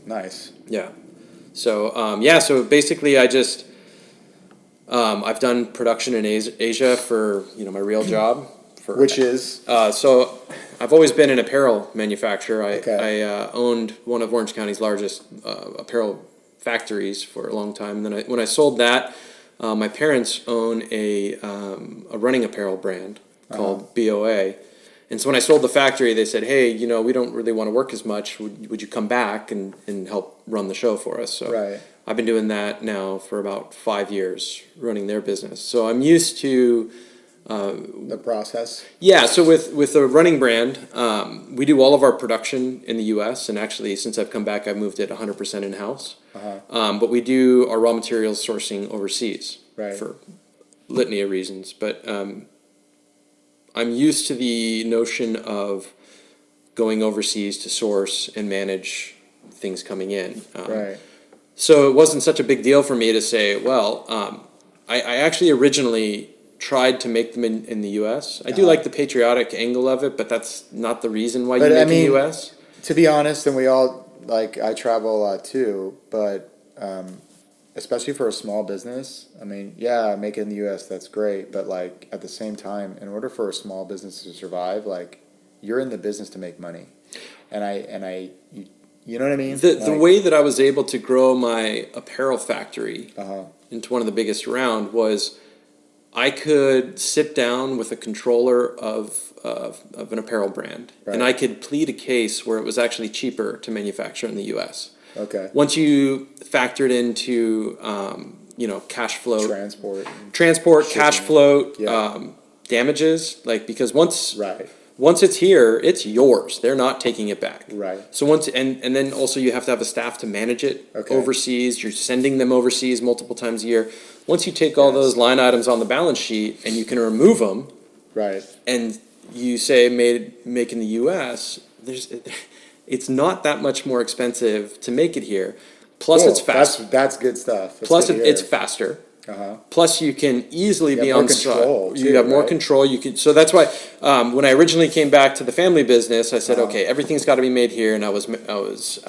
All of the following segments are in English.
Nice. Yeah. So, so basically I just, I've done production in Asia for, my real job. Which is? So I've always been an apparel manufacturer. Okay. I owned one of Orange County's largest apparel factories for a long time. And then when I sold that, my parents own a running apparel brand called BOA. And so when I sold the factory, they said, hey, we don't really want to work as much. Would you come back and help run the show for us? So Right. I've been doing that now for about 5 years, running their business. So I'm used to the process. Yeah, so with the running brand, we do all of our production in the U.S. and actually since I've come back, I've moved it 100% in-house. But we do our raw materials sourcing overseas for litany of reasons. But I'm used to the notion of going overseas to source and manage things coming in. So it wasn't such a big deal for me to say, well, I actually originally tried to make them in the U.S. I do like the patriotic angle of it, but that's not the reason why you make in the U.S. To be honest, and we all, I travel a lot too, but especially for a small business, make it in the U.S., that's great, but at the same time, in order for a small business to survive, you're in the business to make money. You know what I mean? The way that I was able to grow my apparel factory into one of the biggest around was I could sit down with a controller of an apparel brand, and I could plead a case where it was actually cheaper to manufacture in the U.S. Okay. Once you factored into, cash flow, transport, cash flow, damages, because once it's here, it's yours. They're not taking it back. Right. So and then also you have to have a staff to manage it overseas. You're sending them overseas multiple times a year. Once you take all those line items on the balance sheet and you can remove them, and you say make in the U.S., it's not that much more expensive to make it here. Plus, it's fast. That's good stuff. Plus, it's faster. Plus, you can easily be on site. You have more control. You can. So that's why when I originally came back to the family business, I said, okay, everything's got to be made here, and I was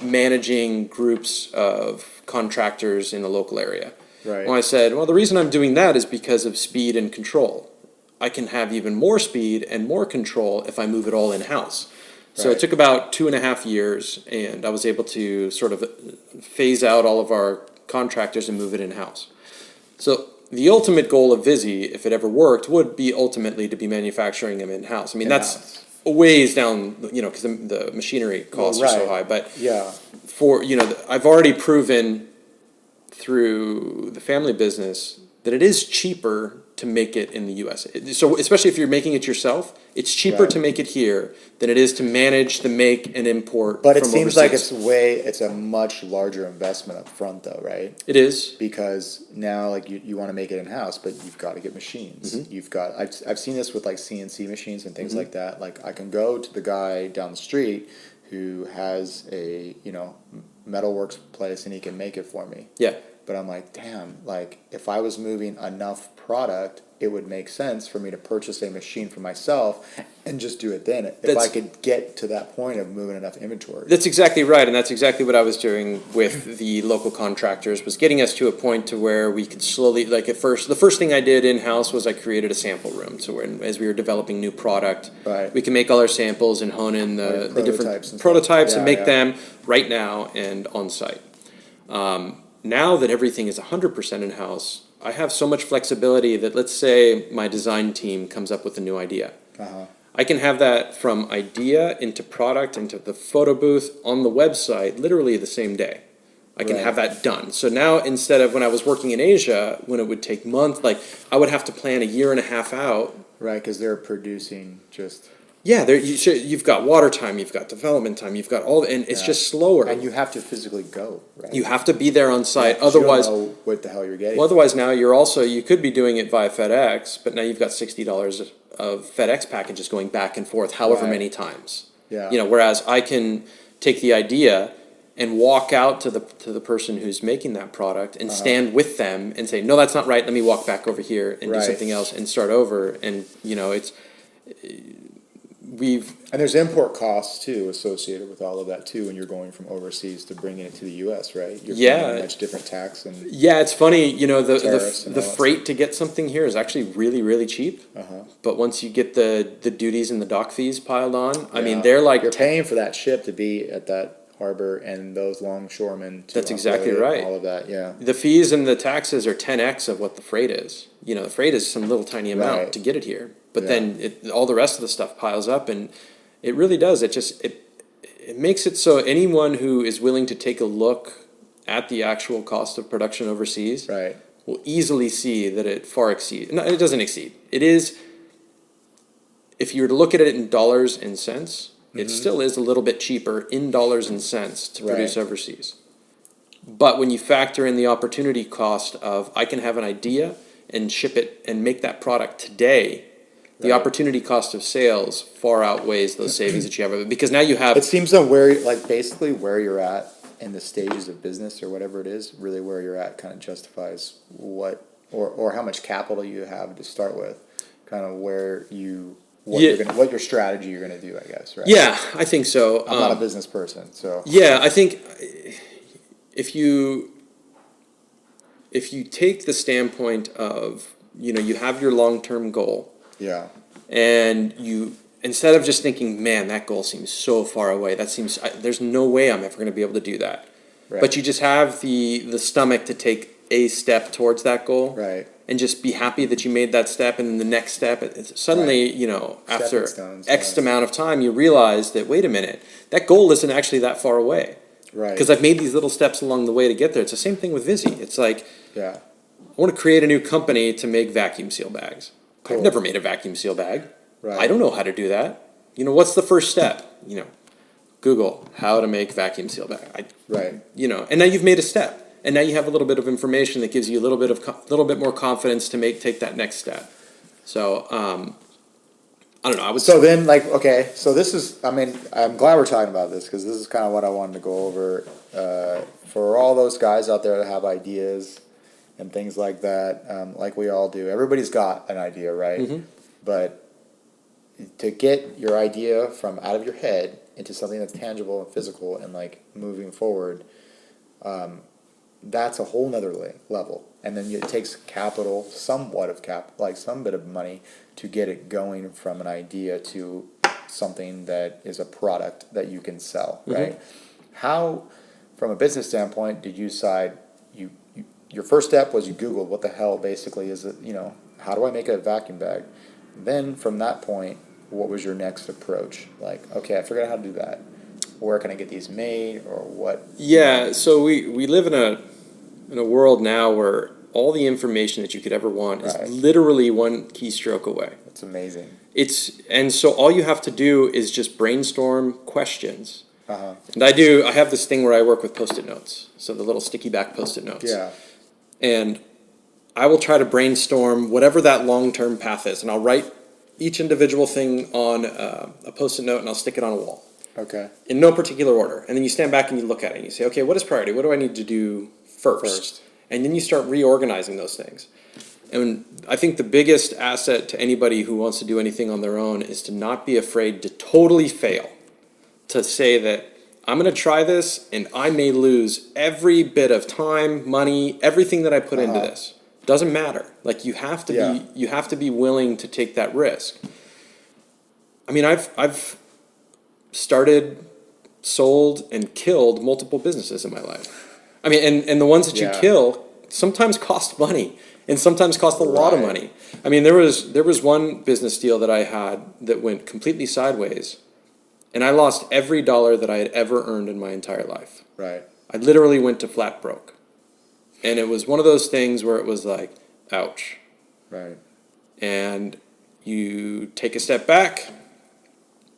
managing groups of contractors in the local area. When I said, well, the reason I'm doing that is because of speed and control. I can have even more speed and more control if I move it all in-house. So it took about 2.5 years, and I was able to sort of phase out all of our contractors and move it in-house. So the ultimate goal of Vizi, if it ever worked, would be ultimately to be manufacturing them in-house. That's a ways down, because the machinery costs are so high. But I've already proven through the family business that it is cheaper to make it in the U.S. So especially if you're making it yourself, it's cheaper to make it here than it is to manage the make and import. But it seems like it's a much larger investment up front, though, right? It is, because now you want to make it in house, but you've got to get machines. You've got I've seen this with CNC machines and things like that. I can go to the guy down the street who has a metalworks place and he can make it for me. Yeah. But I'm like, damn, if I was moving enough product, it would make sense for me to purchase a machine for myself and just do it then. If I could get to that point of moving enough inventory. That's exactly right, and that's exactly what I was doing with the local contractors, was getting us to a point to where we could slowly, the first thing I did in-house was I created a sample room. So as we were developing new product, we can make all our samples and hone in the different prototypes and make them right now and on site. Now that everything is 100% in-house, I have so much flexibility that, let's say my design team comes up with a new idea. I can have that from idea into product, into the photo booth, on the website, literally the same day. I can have that done. So now, instead of when I was working in Asia, when it would take months, I would have to plan 1.5 years out. Right, because they're producing just... Yeah, you've got water time, you've got development time, you've got all, and it's just slower. And you have to physically go, right? You have to be there on site, otherwise you don't know what the hell you're getting. Well, otherwise now you could be doing it via FedEx, but now you've got $60 of FedEx packages going back and forth, however many times. Yeah. Whereas I can take the idea and walk out to the person who's making that product and stand with them and say, no, that's not right. Let me walk back over here and do something else and start over. And it's And there's import costs too associated with all of that too when you're going from overseas to bringing it to the U.S., right? You're paying a much different tax and it's funny, the freight stuff. to get something here is actually really, really cheap. But once you get the duties and the dock fees piled on, I mean, they're like you're paying for that ship to be at that harbor and those longshoremen to that's exactly unload right. all of that, The fees and the taxes are 10x of what the freight is. The freight is some little tiny amount to get it here, but then all the rest of the stuff piles up, and it really does. It makes it so anyone who is willing to take a look at the actual cost of production overseas will easily see that it far exceeds. No, it doesn't exceed. It is, if you were to look at it in dollars and cents, it still is a little bit cheaper in dollars and cents to produce overseas. But when you factor in the opportunity cost of I can have an idea and ship it and make that product today, the opportunity cost of sales far outweighs those savings that you have of it, because now you have. It seems that basically where you're at in the stages of business or whatever it is, really where you're at kind of justifies what or how much capital you have to start with, kind of what your strategy you're gonna do, I guess, right? Yeah, I think so. I'm not a business person, so. Yeah, I think if you take the standpoint of, you have your long-term goal. Yeah. And you, instead of just thinking, man, that goal seems so far away, there's no way I'm ever going to be able to do that. Right. But you just have the stomach to take a step towards that goal. Right. And just be happy that you made that step, and then the next step, suddenly, after X amount of time, you realize that, wait a minute, that goal isn't actually that far away. Right. Because I've made these little steps along the way to get there. It's the same thing with Vizi. It's like, I want to create a new company to make vacuum seal bags. Cool. I've never made a vacuum seal bag. Right. I don't know how to do that. What's the first step? Google how to make vacuum seal bag. And now you've made a step. And now you have a little bit of information that gives you a little bit more confidence to take that next step. So I don't know. So this is. I mean, I'm glad we're talking about this because this is kind of what I wanted to go over for all those guys out there that have ideas and things like that. Like we all do. Everybody's got an idea, right? Mm-hmm. But to get your idea from out of your head into something that's tangible and physical and moving forward. That's a whole nother level. And then it takes capital, somewhat of some bit of money to get it going from an idea to something that is a product that you can sell, right? How, from a business standpoint, did you decide, your first step was you Googled what the hell basically is it, how do I make a vacuum bag? Then from that point, what was your next approach? Okay, I figured out how to do that. Where can I get these made, or what? Yeah, so we live in a world now where all the information that you could ever want is literally one keystroke away. That's amazing. And so all you have to do is just brainstorm questions. And I have this thing where I work with Post-it notes, so the little sticky back Post-it notes. Yeah. And I will try to brainstorm whatever that long-term path is, and I'll write each individual thing on a Post-it note and I'll stick it on a wall. Okay. In no particular order. And then you stand back and you look at it and you say, okay, what is priority? What do I need to do first? And then you start reorganizing those things. And I think the biggest asset to anybody who wants to do anything on their own is to not be afraid to totally fail. To say that I'm going to try this and I may lose every bit of time, money, everything that I put into this. Doesn't matter. You have to be willing to take that risk. I mean, I've started, sold, and killed multiple businesses in my life. I mean, and the ones that you kill sometimes cost money and sometimes cost a lot of money. I mean, there was one business deal that I had that went completely sideways, and I lost every dollar that I had ever earned in my entire life. Right. I literally went to flat broke. And it was one of those things where it was like, ouch. Right. And you take a step back.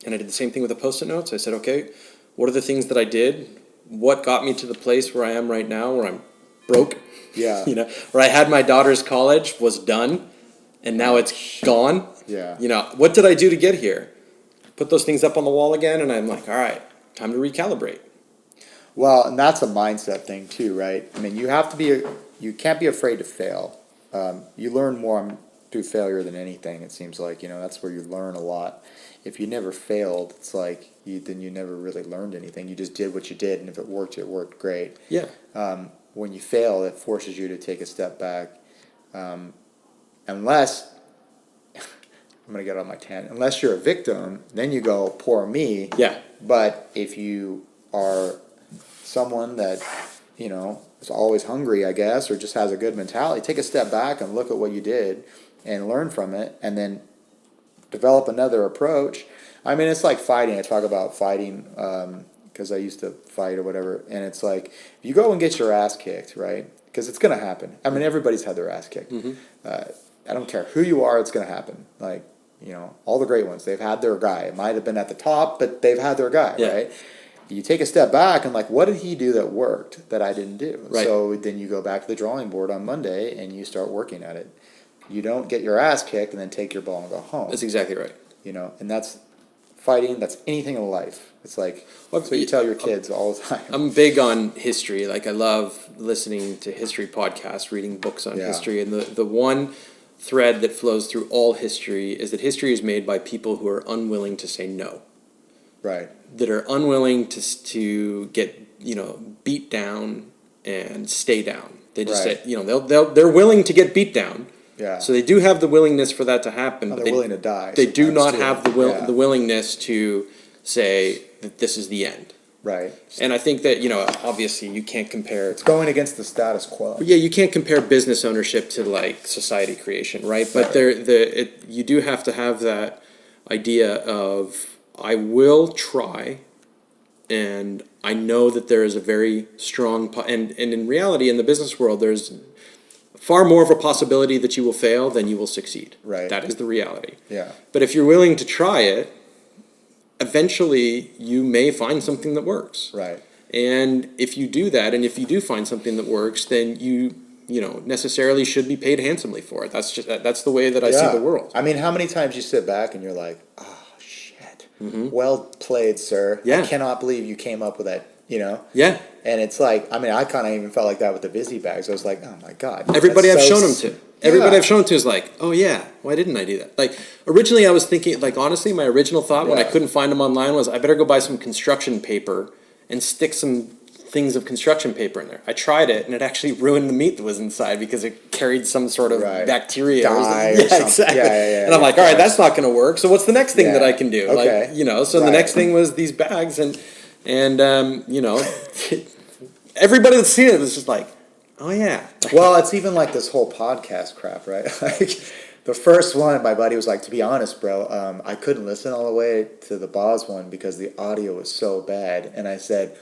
And I did the same thing with the Post-it notes. I said, okay, what are the things that I did? What got me to the place where I am right now, where I'm broke? Yeah. Where I had my daughter's college, was done, and now it's gone. Yeah. What did I do to get here? Put those things up on the wall again, and I'm like, all right, time to recalibrate. Well, and that's a mindset thing too, right? I mean, you can't be afraid to fail. You learn more through failure than anything, it seems like. That's where you learn a lot. if you never failed, it's like then you never really learned anything. You just did what you did, and if it worked great. Yeah. When you fail, it forces you to take a step back, unless I'm gonna get on my tangent. Unless you're a victim, then you go, poor me. Yeah. But if you are someone that, you know, is always hungry, I guess, or just has a good mentality, take a step back and look at what you did and learn from it, and then develop another approach. I mean, it's like fighting. I talk about fighting because I used to fight or whatever, and it's like, if you go and get your ass kicked, right? Because it's going to happen. I mean, everybody's had their ass kicked. I don't care who you are, it's going to happen. Like, you know, all the great ones, they've had their guy. It might have been at the top, but they've had their guy, right? You take a step back and like, what did he do that worked that I didn't do? Right. So then you go back to the drawing board on Monday and you start working at it. You don't get your ass kicked and then take your ball and go home. That's exactly right. You know, and that's fighting. That's anything in life. It's like, that's what you tell your kids all the time. I'm big on history. Like, I love listening to history podcasts, reading books on history. And the one thread that flows through all history is that history is made by people who are unwilling to say no. Right. That are unwilling to get, you know, beat down and stay down. They just say, you know, they're willing to get beat down. Yeah. So they do have the willingness for that to happen. Well, but they're willing to die. They do not have the the willingness to say that this is the end. Right. And I think that, you know, obviously you can't compare. It's going against the status quo. Yeah, you can't compare business ownership to like society creation, right? But you do have to have that idea of, I will try, and I know that there is a very strong and in reality in the business world there's far more of a possibility that you will fail than you will succeed. Right. That is the reality. Yeah. But if you're willing to try it, eventually you may find something that works. Right. And if you do that, and if you do find something that works, then you know, necessarily should be paid handsomely for it. That's the way that I see the world. I mean, how many times you sit back and you're like, oh, shit. Well played, sir. Yeah. I cannot believe you came up with that, you know? Yeah. And it's like, I mean, I kind of even felt like that with the Vizi Bags. I was like, oh my God. Everybody I've shown them to. Everybody I've shown them to is like, oh yeah, why didn't I do that? Like, originally I was thinking, like, honestly, my original thought when I couldn't find them online was, I better go buy some construction paper and stick some things of construction paper in there. I tried it, and it actually ruined the meat that was inside because it carried some sort of bacteria. Dye or something. Exactly. And I'm like, all right, that's not going to work. So what's the next thing that I can do? Okay. Like, you know, so the next thing was these bags, and you know, everybody that's seen it was just like, oh yeah. Well, it's even like this whole podcast crap, right? Like, the first one, my buddy was like, to be honest, bro, I couldn't listen all the way to the Boz one because the audio was so bad. And I said,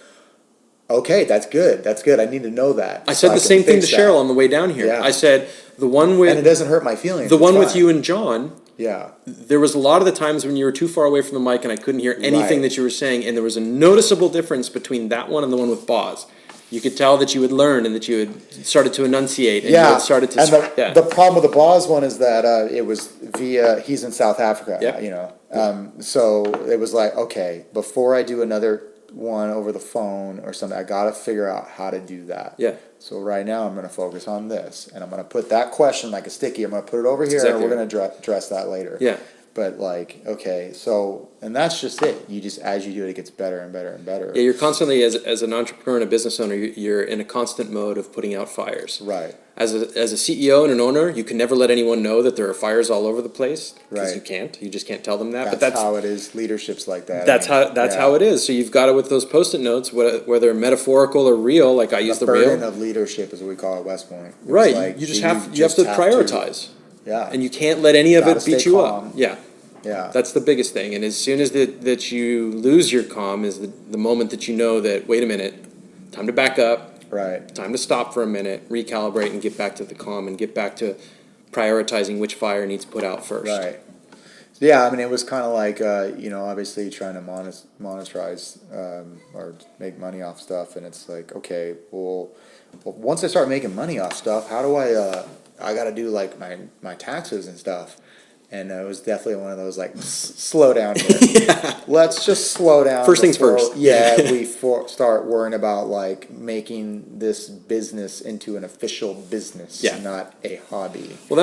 okay, that's good. That's good. I need to know that. I said the same thing to Cheryl on the way down here. Yeah. I said, the one with... And it doesn't hurt my feelings. The one with you and John... Yeah. There was a lot of the times when you were too far away from the mic and I couldn't hear anything that you were saying, and there was a noticeable difference between that one and the one with Boz. You could tell that you had learned and that you had started to enunciate and you had started to... And the problem with the Boz one is that it was via... He's in South Africa, you know. So it was like, okay, before I do another one over the phone or something, I got to figure out how to do that. Yeah. So right now I'm going to focus on this, and I'm going to put that question like a sticky. I'm going to put it over here, and we're going to address that later. Yeah. But like, okay, so, and that's just it. You just, as you do it, it gets better and better and better. Yeah, you're constantly, as an entrepreneur and a business owner, you're in a constant mode of putting out fires. Right. As a CEO and an owner, you can never let anyone know that there are fires all over the place. Because Right. you can't. You just can't tell them that. That's how it is. Leadership's like that. That's how it is. So you've got it with those Post-it notes, whether metaphorical or real. Like I use the real. burden of leadership is what we call it at West Point. It's right. like, You just have to prioritize. Yeah. And you can't let any of it beat you calm. up. Yeah. Yeah. That's the biggest thing. And as soon as that you lose your calm is the moment that you know that, wait a minute, time to back up. Right. Time to stop for a minute, recalibrate, and get back to the calm and get back to prioritizing which fire needs put out first. Right. Yeah, I mean, it was kind of like, you know, obviously trying to monetize or make money off stuff. And it's like, okay, well, once I start making money off stuff, how do I got to do like my taxes and stuff. And it was definitely one of those like, slow down here. Yeah. Let's just slow down. First things first. Yeah, we start worrying about like making this business into an official business, not a hobby. Well,